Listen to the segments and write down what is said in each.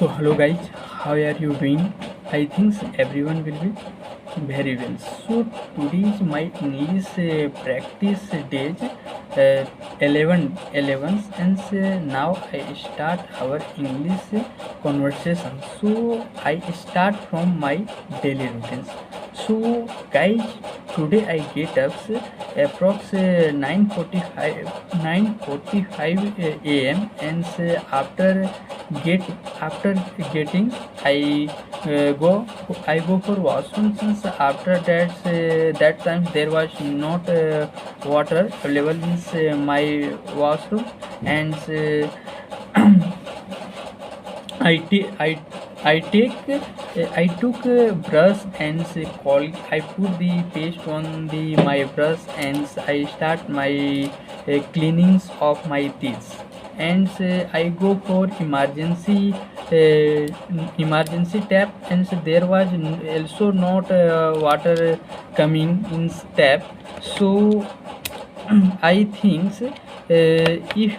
So hello guys, how are you doing? I think everyone will be very well. So today is my English practice days, 11 and now I start our English conversation. So I start from my daily routines. So guys, today I get up approx 9:45 a.m. and get after getting I go for washroom. Since after that time there was not water available in my washroom, and I ta- I take I took a brush and call. I put the paste on the my brush and I start my cleanings of my teeth, and I go for emergency tap, and there was also not water coming in tap. So I think if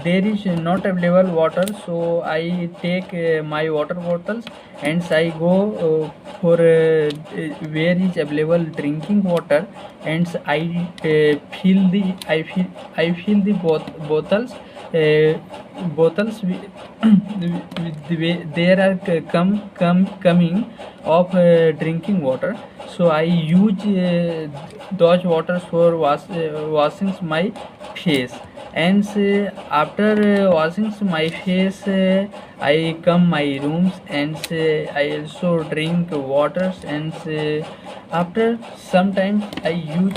there is not available water, so I take my water bottles and I go for where is available drinking water, and I fill the bottles with the way there are coming of drinking water. So I use those waters for washing my face, and after washing my face, I come my rooms, and I also drink waters, and after sometimes I use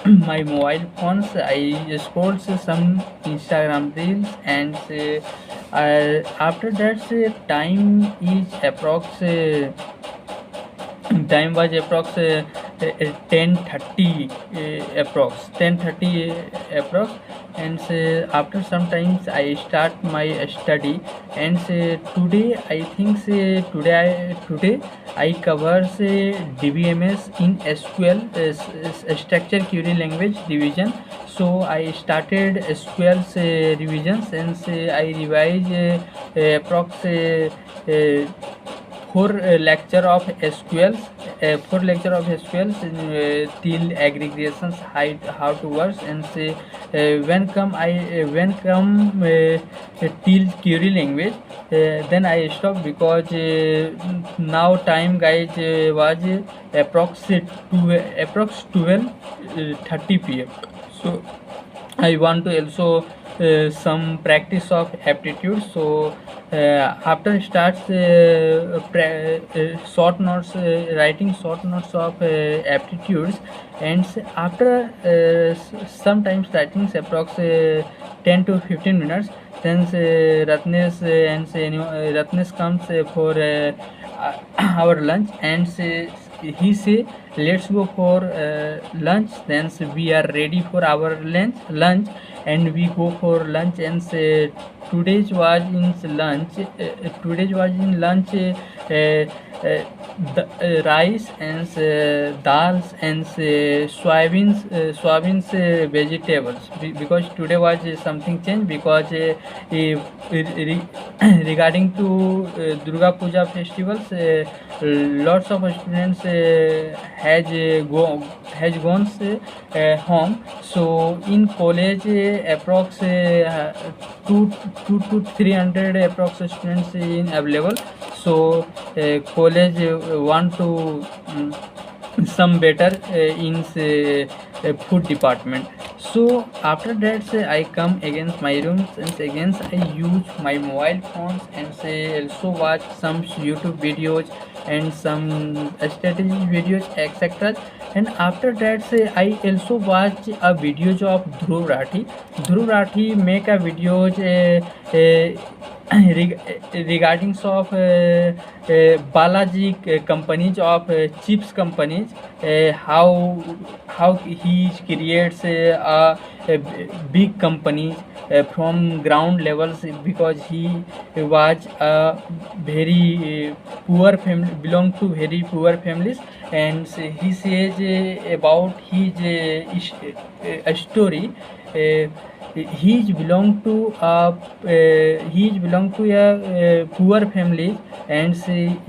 my mobile phones. I scroll some Instagram reels, and after that time is time was approx 10:30 approx, and after sometimes I start my study, and today I think today I cover DBMS in SQL, structure query language division. So I started SQL revisions, and I revise approx four lecture of SQLs, till aggregations, how to work, and when come till query language, then I stop, because now time guys was approx 12:30 p.m. So I want to also some practice of aptitude. So after starts short notes, writing short notes of aptitudes, and after sometimes writing approx 10 to 15 minutes, then Ratnesh comes for our lunch, and he say let's go for lunch. Then we are ready for our lunch, and we go for lunch, and today's was in lunch rice, and dals, and soybeans vegetables, because today was something change, because regarding to Durga Puja festivals, lots of students has gone home. So in college approx 2 to 300 approx students in available. So college want to some better in food department. So after that I come against my room, and again I use my mobile phones, and also watch some YouTube videos and some strategy videos, etc. And after that I also watch a videos of Dhruv Rathi make a videos regarding of Balaji companies of chips companies, how he creates a big companies from ground levels, because he was a very poor family, belong to very poor families, and he says about his story. he is belong to a poor family, and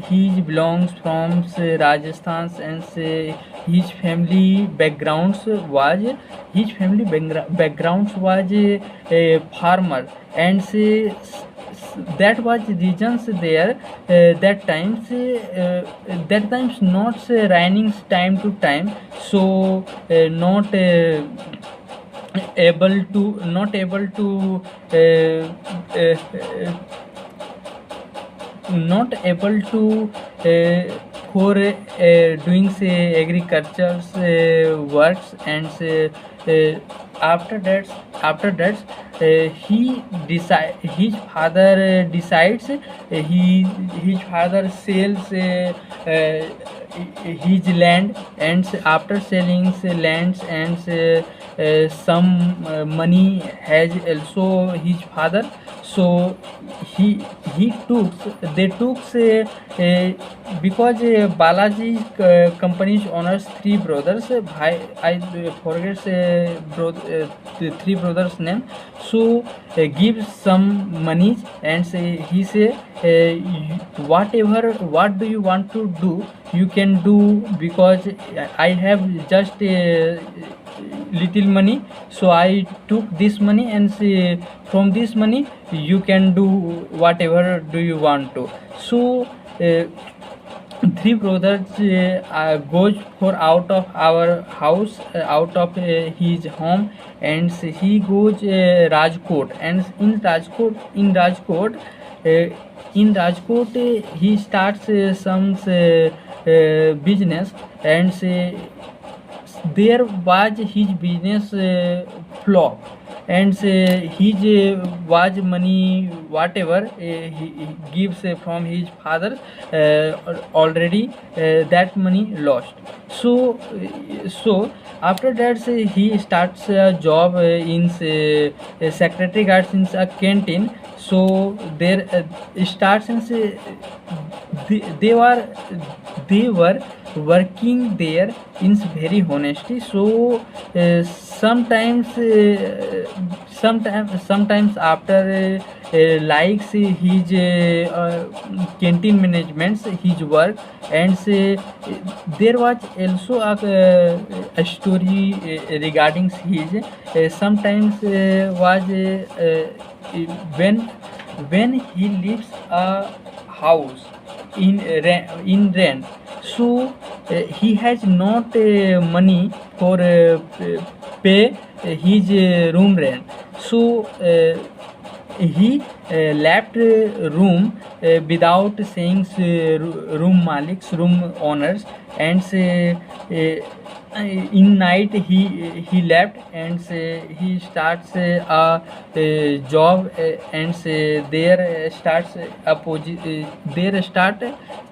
he belongs from Rajasthan, and his family backgrounds was a farmer, and that was regions there that times not raining time to time, so not able to not able to for doing agriculture works, and after that his father decides, his father sells his land, and after selling lands, and some money has also his father, so he took they took because Balaji company's owners three brothers, I forget the three brothers name, so give some money, and he say what do you want to do, you can do, because I have just little money, so I took this money, and from this money you can do whatever do you want to. So three brothers goes for out of our house, out of his home, and he goes Rajkot, and in Rajkot he starts some business, and there was his business flop, and his was money whatever he gives from his father already, that money lost. So after that he starts a job in secretary guards in a canteen, so there starts in they were they were working there in very honesty, so sometimes after likes his canteen management's his work, and there was also a story regarding his sometimes was when he leaves a house in rent, so he has not money for pay his room rent, so he left room without saying room owners, and in night he left, and he starts a job, and there starts there start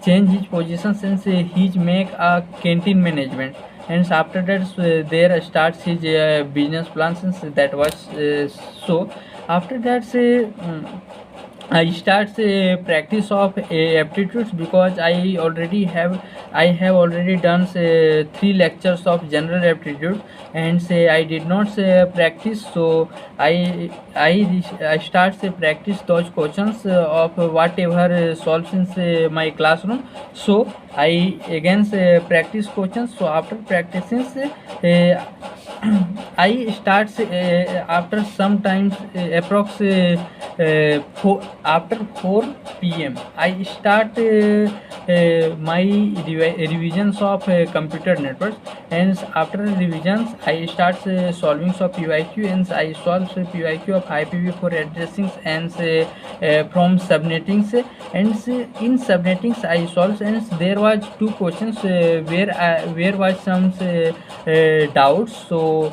change his position, since he make a canteen management, and after that there starts his business plan, since that was so after that I start practice of aptitudes, because I have already done three lectures of general aptitude, and I did not practice, so I start practice those questions of whatever solves in my classroom, so I again practice questions, so after practicing I start after sometimes approx after 4 p.m. I start my revisions of computer networks, and after revisions I start solving of PYQ, and I solve PYQ of IPv4 addressings, and from subnettings, and in subnettings I solve, and there was two questions where was some doubts, so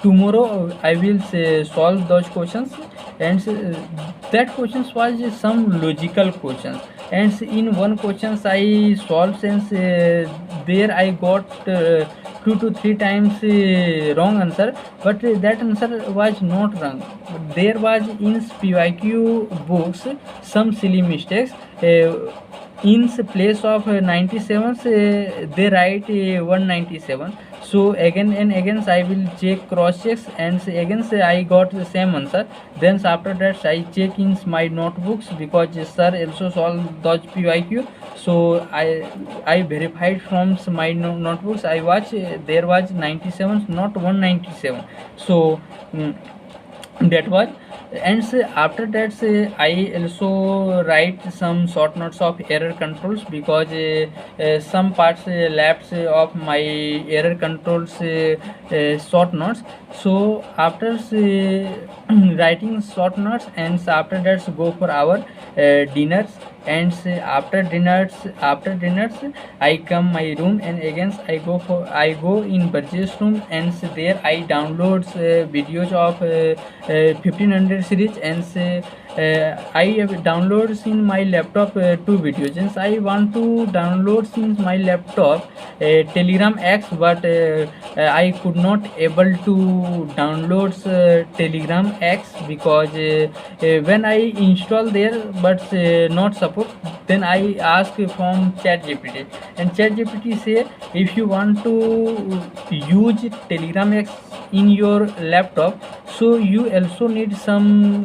tomorrow I will solve those questions, and that questions was some logical questions, and in one questions I solved, since there I got 2 to 3 times wrong answer, but that answer was not wrong. There was in PYQ books some silly mistakes. In place of 97 they write 197, So again and again I will check cross checks, and again I got the same answer. Then after that I check in my notebooks, because sir also solve those PYQ. So I verified from my notebooks. I watch there was 97, not 197. So that was. And after that I also write some short notes of error controls, because some parts left of my error controls short notes. So after writing short notes, and after that go for our dinners. And after dinners I come my room, and again I go in Burgess room, and there I download videos of 1500 series. And I have downloads in my laptop two videos. And I want to download in my laptop Telegram X, but I could not able to download Telegram X, because when I install there, but not support. Then I ask from ChatGPT, and ChatGPT say, if you want to use Telegram X in your laptop, so you also need some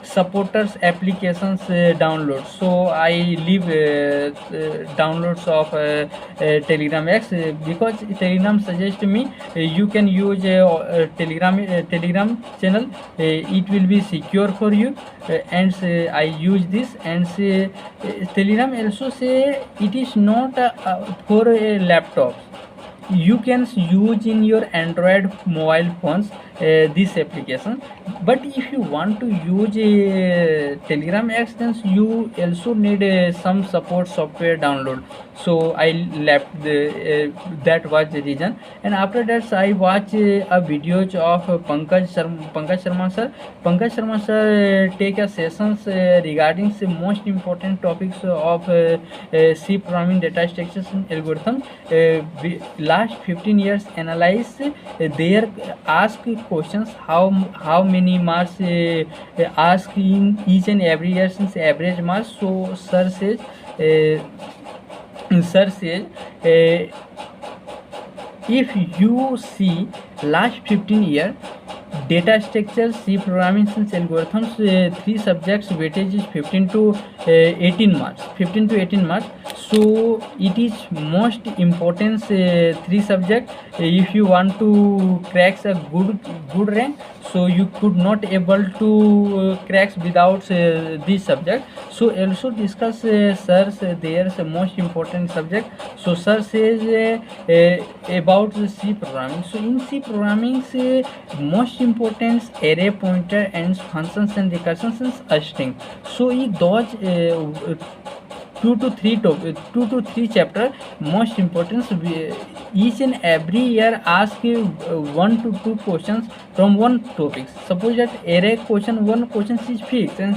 supporters applications download. So I leave downloads of Telegram X, because Telegram suggests me you can use Telegram channel. It will be secure for you. And I use this. And Telegram also say it is not for a laptop. You can use in your Android mobile phones this application. But if you want to use Telegram X, then you also need some support software download. So I left that was the reason. And after that I watch a videos of Pankaj Sharma sir. Pankaj Sharma sir take a sessions regarding the most important topics of C programming, data structures and algorithms. Last 15 years analyze their ask questions, how many marks ask in each and every year since average marks. So sir says if you see last 15 year data structure, C programming since algorithms, three subjects weightage is 15 to 18 marks. 15 to 18 marks. So it is most important three subject. If you want to crack a good rank, so you could not able to crack without this subject. So also discuss sir there's most important subject. So sir says about the C programming. So in C programming most important array, pointer and functions and recursions and string. So those 2 to 3 chapter most important. Each and every year ask 1 to 2 questions from one topic. Suppose that array question, one question is fixed, and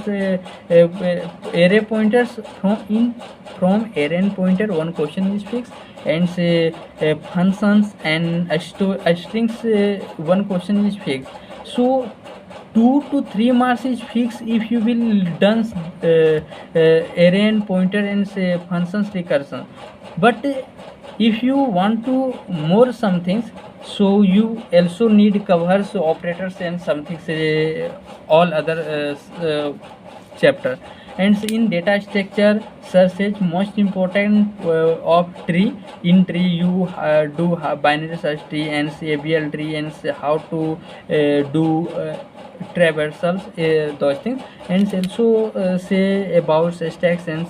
array pointers from array and pointer one question is fixed, and functions and strings one question is fixed. So 2 to 3 marks is fixed if you will done array and pointer and functions recursion. But if you want to more some things, so you also need covers, operators and something all other chapter. And in data structure, sir says most important of tree. In tree you do binary search tree and ABL tree, and how to do traversals, those things. And also say about stacks, and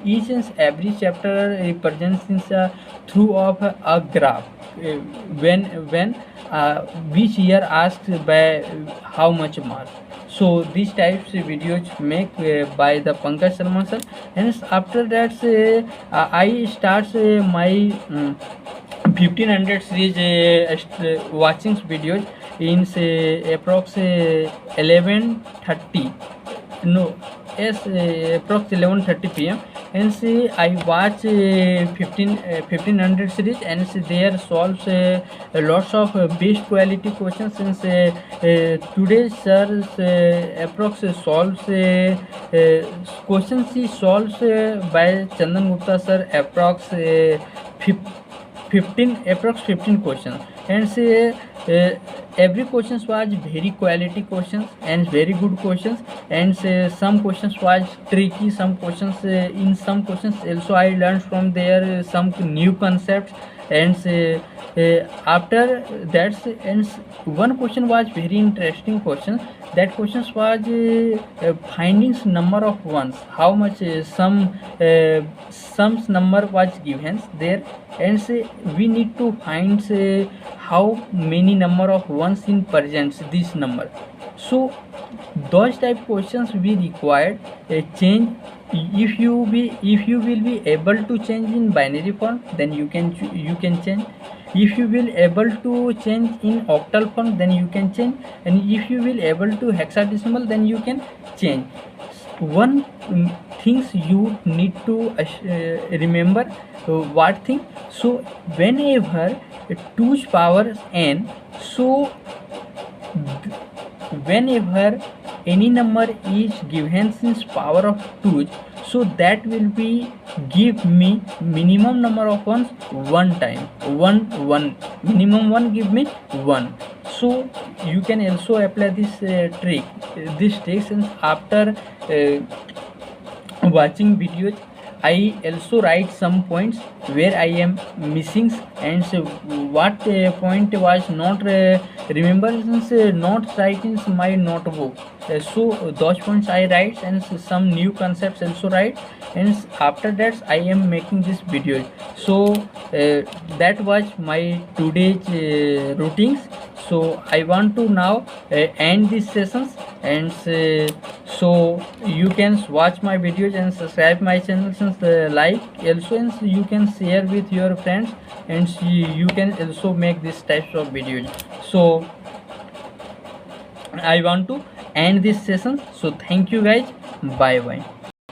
each and every chapter represents through of a graph. When which year asked by how much mark. So these types of videos make by the Pankaj Sharma sir. And after that I start my 1500 series watching videos in approx 11:30. No, yes, approx 11:30 p.m. And I watch 1500 series, and there solves lots of best quality questions. Since today sir approx solves questions he solves by Chandan Gupta sir approx 15 approx 15 questions, and say every questions was very quality questions and very good questions, and say some questions was tricky, some questions in some questions also I learned from there some new concepts, and say after that, and one question was very interesting question. That questions was findings number of ones, how much some number was given there, and say we need to find say how many number of ones in presents this number. So those type questions we required a change. If you will be able to change in binary form, then you can change. If you will able to change in octal form, then you can change, and if you will able to hexadecimal, then you can change. One things you need to remember, what thing. So whenever 2's power n, so whenever any number is given since power of 2, so that will be give me minimum number of ones one time, one minimum one give me one. So you can also apply this trick, this tricks, and after watching videos I also write some points where I am missing, and so what point was not remembrance not write in my notebook. So those points I write, and some new concepts also write, and after that I am making this video. So that was my today's routines. So I want to now end these sessions, and so you can watch my videos and subscribe my channel, since like also, and you can share with your friends, and you can also make this types of videos. So I want to end this session. So thank you guys, bye bye.